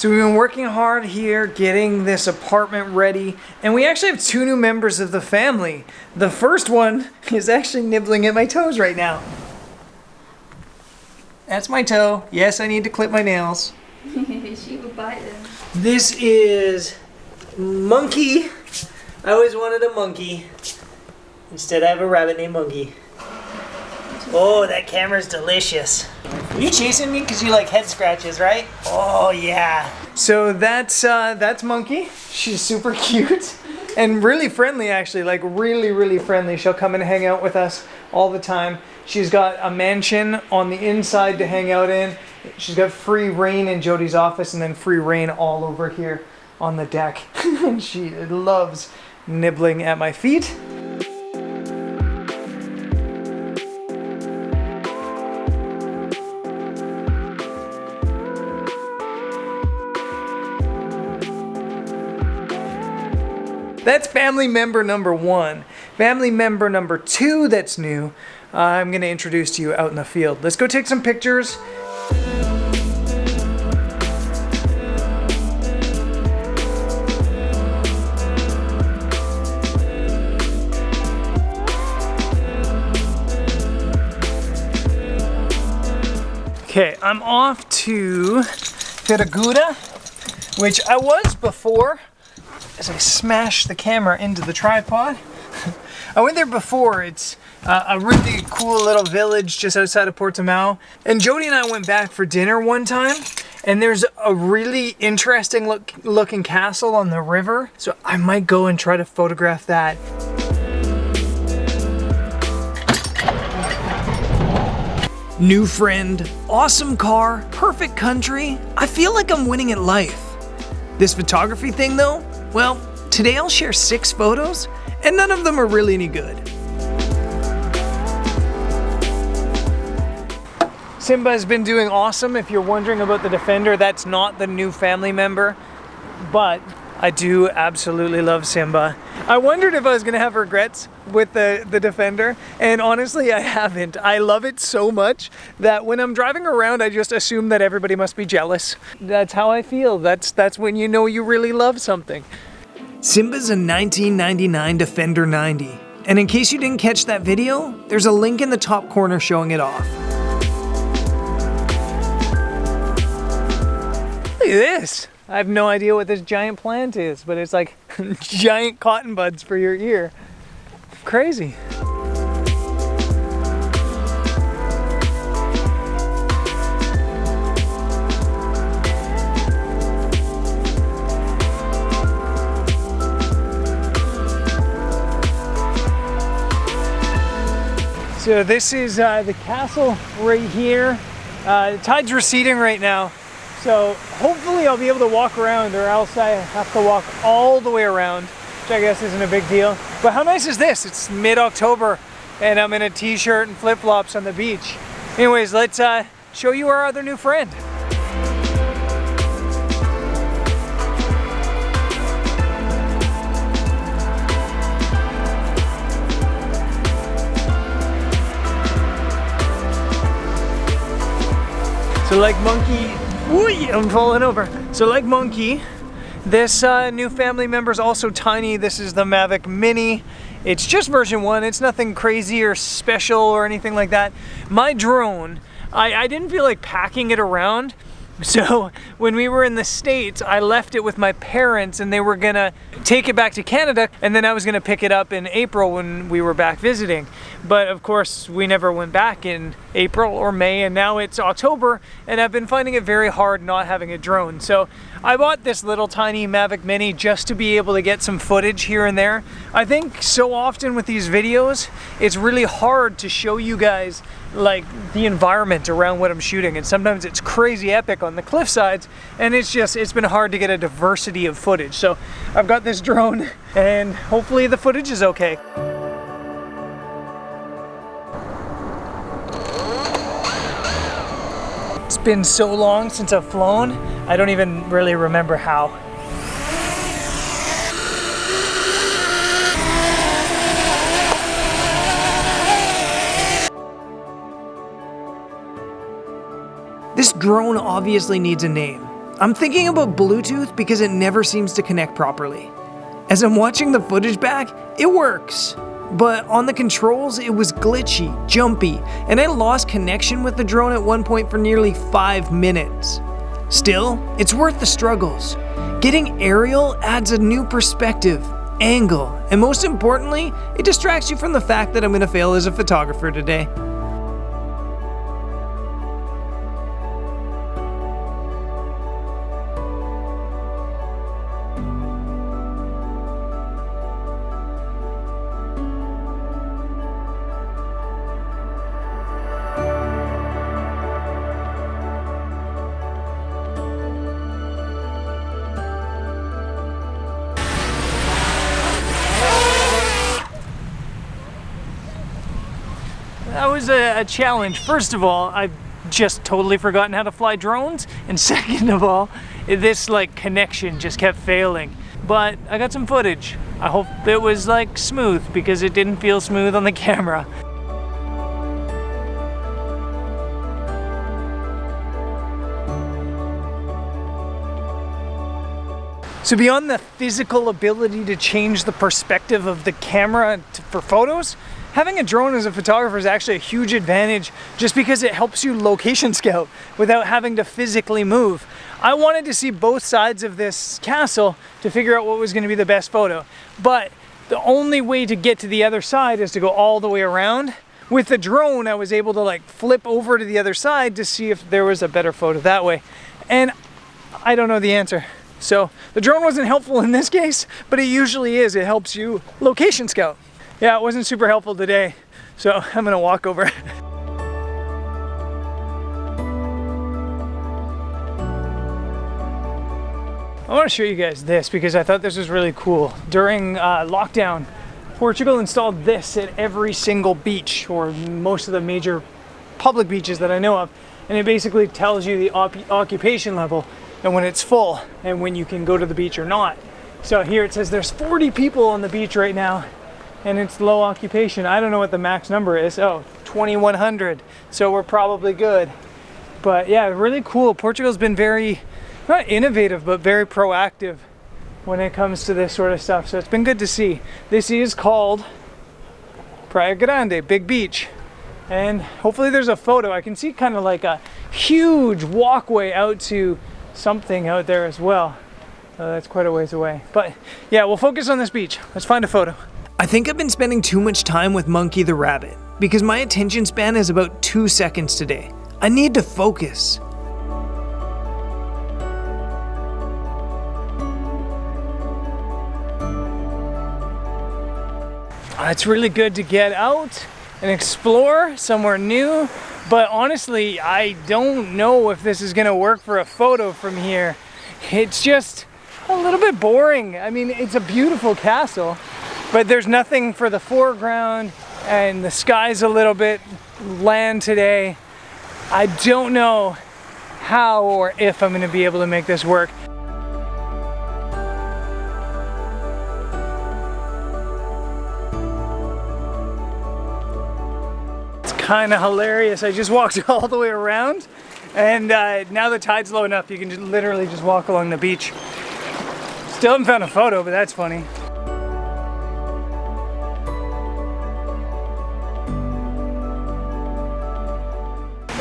So we've been working hard here, getting this apartment ready, and we actually have 2 new members of the family. The first one is actually nibbling at my toes right now. That's my toe. Yes, I need to clip my nails. She would bite them. This is Monkey. I always wanted a monkey. Instead I have a rabbit named Monkey. Oh, that camera's delicious. You chasing me because you like head scratches, right? Oh yeah. So that's Monkey. She's super cute and really friendly, actually. Like really friendly. She'll come and hang out with us all the time. She's got a mansion on the inside to hang out in. She's got free reign in Jody's office and then free reign all over here on the deck. And she loves nibbling at my feet. That's family member number 1. Family member number 2 that's new, I'm going to introduce to you out in the field. Let's go take some pictures. Okay, I'm off to Ferraguda, which I was before. As I smash the camera into the tripod. I went there before. It's a really cool little village just outside of Portimao. And Jody and I went back for dinner one time, and there's a really interesting looking castle on the river. So I might go and try to photograph that. New friend, awesome car, perfect country. I feel like I'm winning at life. This photography thing though, well, today I'll share 6 photos, and none of them are really any good. Simba has been doing awesome. If you're wondering about the Defender, that's not the new family member, but I do absolutely love Simba. I wondered if I was gonna have regrets with the Defender, and honestly I haven't. I love it so much that when I'm driving around I just assume that everybody must be jealous. That's how I feel. That's when you know you really love something. Simba's a 1999 Defender 90, and in case you didn't catch that video, there's a link in the top corner showing it off. Look at this. I have no idea what this giant plant is, but it's like giant cotton buds for your ear. Crazy. So this is the castle right here. The tide's receding right now. So hopefully I'll be able to walk around, or else I have to walk all the way around, which I guess isn't a big deal. But how nice is this? It's mid-October and I'm in a t-shirt and flip-flops on the beach. Anyways, let's show you our other new friend. So like Monkey, ooh, I'm falling over. So like Monkey, this new family member is also tiny. This is the Mavic Mini. It's just version 1. It's nothing crazy or special or anything like that. My drone, I didn't feel like packing it around. So when we were in the States, I left it with my parents and they were gonna take it back to Canada, and then I was gonna pick it up in April when we were back visiting. But of course, we never went back in April or May, and now it's October, and I've been finding it very hard not having a drone. So I bought this little tiny Mavic Mini just to be able to get some footage here and there. I think so often with these videos, it's really hard to show you guys like the environment around what I'm shooting, and sometimes it's crazy epic on the cliff sides, and it's been hard to get a diversity of footage. So I've got this drone, and hopefully the footage is okay. It's been so long since I've flown, I don't even really remember how. This drone obviously needs a name. I'm thinking about Bluetooth because it never seems to connect properly. As I'm watching the footage back, it works. But on the controls, it was glitchy, jumpy, and I lost connection with the drone at one point for nearly 5 minutes. Still, it's worth the struggles. Getting aerial adds a new perspective, angle, and most importantly, it distracts you from the fact that I'm gonna fail as a photographer today. That was a challenge. First of all, I've just totally forgotten how to fly drones, and second of all, this connection just kept failing. But I got some footage. I hope it was smooth, because it didn't feel smooth on the camera. So beyond the physical ability to change the perspective of the camera for photos, having a drone as a photographer is actually a huge advantage just because it helps you location scout without having to physically move. I wanted to see both sides of this castle to figure out what was going to be the best photo, but the only way to get to the other side is to go all the way around. With the drone, I was able to flip over to the other side to see if there was a better photo that way, and I don't know the answer. So the drone wasn't helpful in this case, but it usually is. It helps you location scout. Yeah, it wasn't super helpful today, so I'm gonna walk over. I want to show you guys this because I thought this was really cool. During lockdown, Portugal installed this at every single beach, or most of the major public beaches that I know of, and it basically tells you the occupation level and when it's full and when you can go to the beach or not. So here it says there's 40 people on the beach right now and it's low occupation. I don't know what the max number is. Oh, 2,100. So we're probably good. But yeah, really cool. Portugal's been very, not innovative, but very proactive when it comes to this sort of stuff. So it's been good to see. This is called Praia Grande, Big Beach. And hopefully there's a photo. I can see kind of like a huge walkway out to something out there as well. That's quite a ways away. But yeah, we'll focus on this beach. Let's find a photo. I think I've been spending too much time with Monkey the rabbit because my attention span is about 2 seconds today. I need to focus. It's really good to get out and explore somewhere new, but honestly, I don't know if this is gonna work for a photo from here. It's just a little bit boring. I mean, it's a beautiful castle, but there's nothing for the foreground, and the sky's a little bit land today. I don't know how or if I'm gonna be able to make this work. Kind of hilarious. I just walked all the way around, and now the tide's low enough you can just literally just walk along the beach. Still haven't found a photo, but that's funny.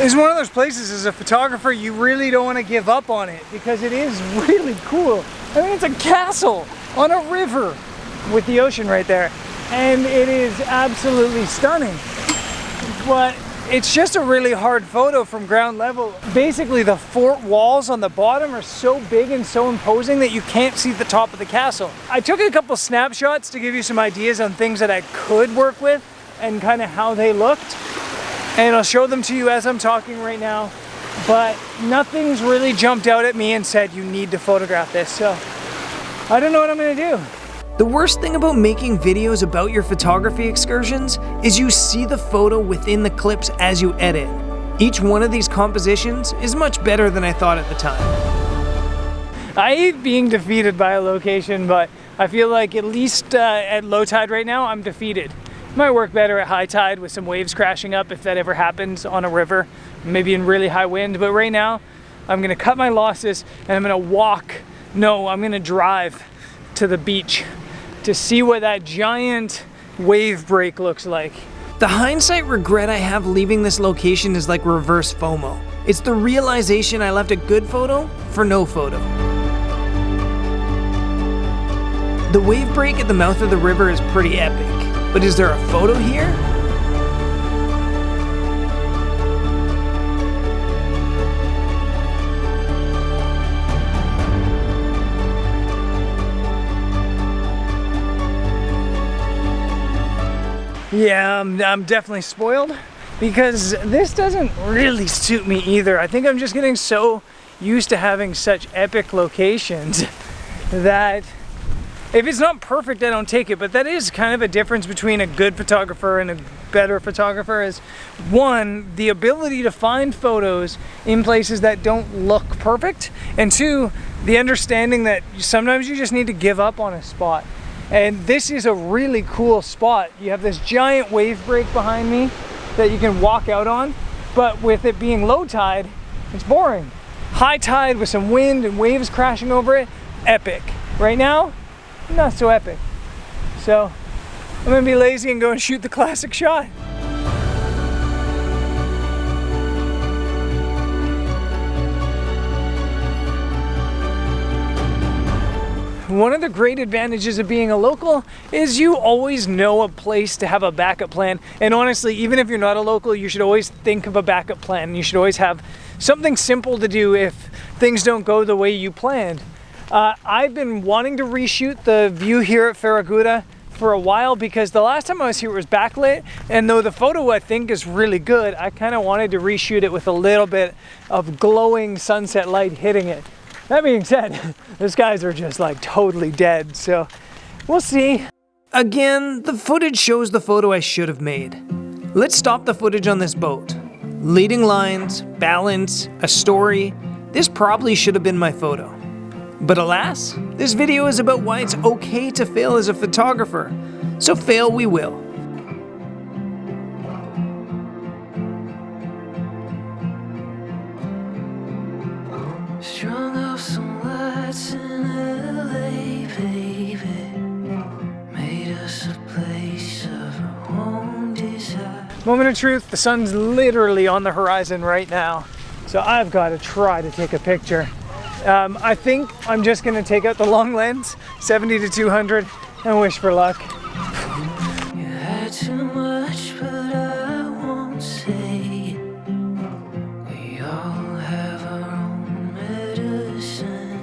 It's one of those places as a photographer you really don't want to give up on it because it is really cool. I mean, it's a castle on a river with the ocean right there, and it is absolutely stunning. But it's just a really hard photo from ground level. Basically, the fort walls on the bottom are so big and so imposing that you can't see the top of the castle. I took a couple snapshots to give you some ideas on things that I could work with and kind of how they looked. And I'll show them to you as I'm talking right now. But nothing's really jumped out at me and said, you need to photograph this. So I don't know what I'm gonna do. The worst thing about making videos about your photography excursions is you see the photo within the clips as you edit. Each one of these compositions is much better than I thought at the time. I hate being defeated by a location, but I feel like at least at low tide right now, I'm defeated. It might work better at high tide with some waves crashing up if that ever happens on a river, maybe in really high wind, but right now I'm gonna cut my losses and I'm gonna drive to the beach to see what that giant wave break looks like. The hindsight regret I have leaving this location is like reverse FOMO. It's the realization I left a good photo for no photo. The wave break at the mouth of the river is pretty epic, but is there a photo here? Yeah, I'm definitely spoiled because this doesn't really suit me either. I think I'm just getting so used to having such epic locations that if it's not perfect, I don't take it. But that is kind of a difference between a good photographer and a better photographer is, one, the ability to find photos in places that don't look perfect, and two, the understanding that sometimes you just need to give up on a spot. And this is a really cool spot. You have this giant wave break behind me that you can walk out on, but with it being low tide, it's boring. High tide with some wind and waves crashing over it, epic. Right now, not so epic. So I'm gonna be lazy and go and shoot the classic shot. One of the great advantages of being a local is you always know a place to have a backup plan. And honestly, even if you're not a local, you should always think of a backup plan. You should always have something simple to do if things don't go the way you planned. I've been wanting to reshoot the view here at Ferraguda for a while because the last time I was here it was backlit, and though the photo I think is really good, I kind of wanted to reshoot it with a little bit of glowing sunset light hitting it. That being said, the skies are just like totally dead, so we'll see. Again, the footage shows the photo I should have made. Let's stop the footage on this boat. Leading lines, balance, a story. This probably should have been my photo. But alas, this video is about why it's okay to fail as a photographer. So fail we will. Strung off some lights in LA, baby. Made us a place of our own desire. Moment of truth, the sun's literally on the horizon right now. So I've got to try to take a picture. I think I'm just going to take out the long lens, 70 to 200, and wish for luck. You had too much, but I won't say it. We all have our own medicine.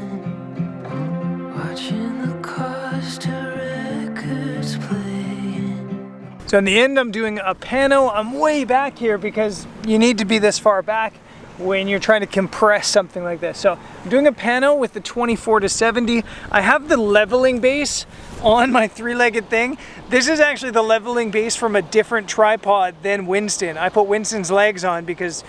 Watching the Costa records playing. So in the end, I'm doing a pano. I'm way back here because you need to be this far back when you're trying to compress something like this. So I'm doing a pano with the 24 to 70. I have the leveling base on my three-legged thing. This is actually the leveling base from a different tripod than Winston. I put Winston's legs on because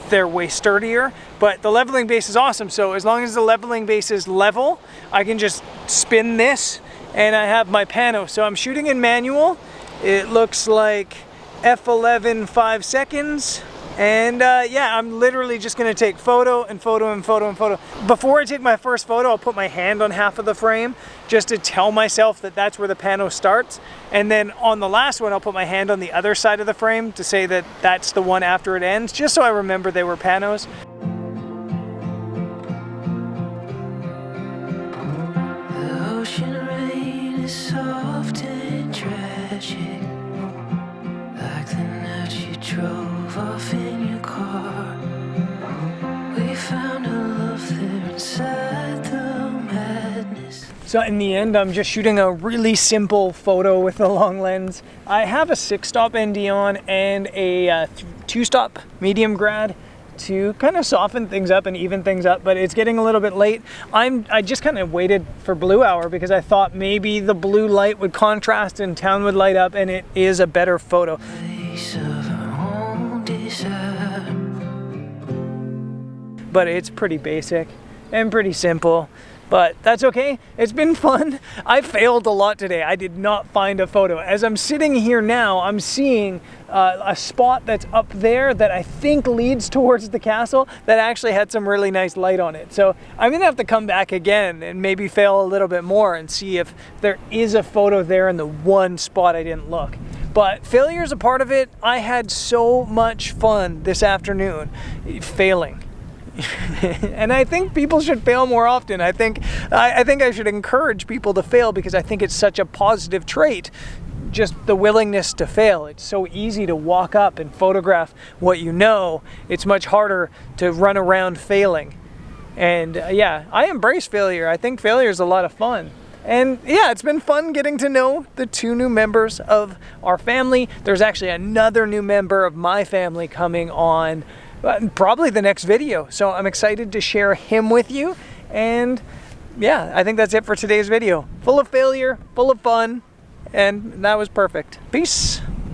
they're way sturdier, but the leveling base is awesome. So as long as the leveling base is level, I can just spin this and I have my pano. So I'm shooting in manual. It looks like F11 5 seconds. And yeah, I'm literally just gonna take photo and photo and photo and photo. Before I take my first photo, I'll put my hand on half of the frame just to tell myself that that's where the pano starts. And then on the last one, I'll put my hand on the other side of the frame to say that that's the one after it ends, just so I remember they were panos. The ocean rain is soft and tragic, like the night you drove off in your car. We found a love there inside the madness. So in the end, I'm just shooting a really simple photo with a long lens. I have a 6-stop ND on and a 2-stop medium grad to kind of soften things up and even things up, but it's getting a little bit late. I just kind of waited for blue hour because I thought maybe the blue light would contrast and town would light up, and it is a better photo. But it's pretty basic and pretty simple. But that's okay. It's been fun. I failed a lot today. I did not find a photo. As I'm sitting here now, I'm seeing a spot that's up there that I think leads towards the castle that actually had some really nice light on it. So I'm gonna have to come back again and maybe fail a little bit more and see if there is a photo there in the one spot I didn't look. But failure is a part of it. I had so much fun this afternoon failing. And I think people should fail more often. I think I should encourage people to fail because I think it's such a positive trait. Just the willingness to fail. It's so easy to walk up and photograph what you know. It's much harder to run around failing. And yeah, I embrace failure. I think failure is a lot of fun. And yeah, it's been fun getting to know the 2 new members of our family. There's actually another new member of my family coming on probably the next video. So I'm excited to share him with you. And yeah, I think that's it for today's video. Full of failure, full of fun, and that was perfect. Peace.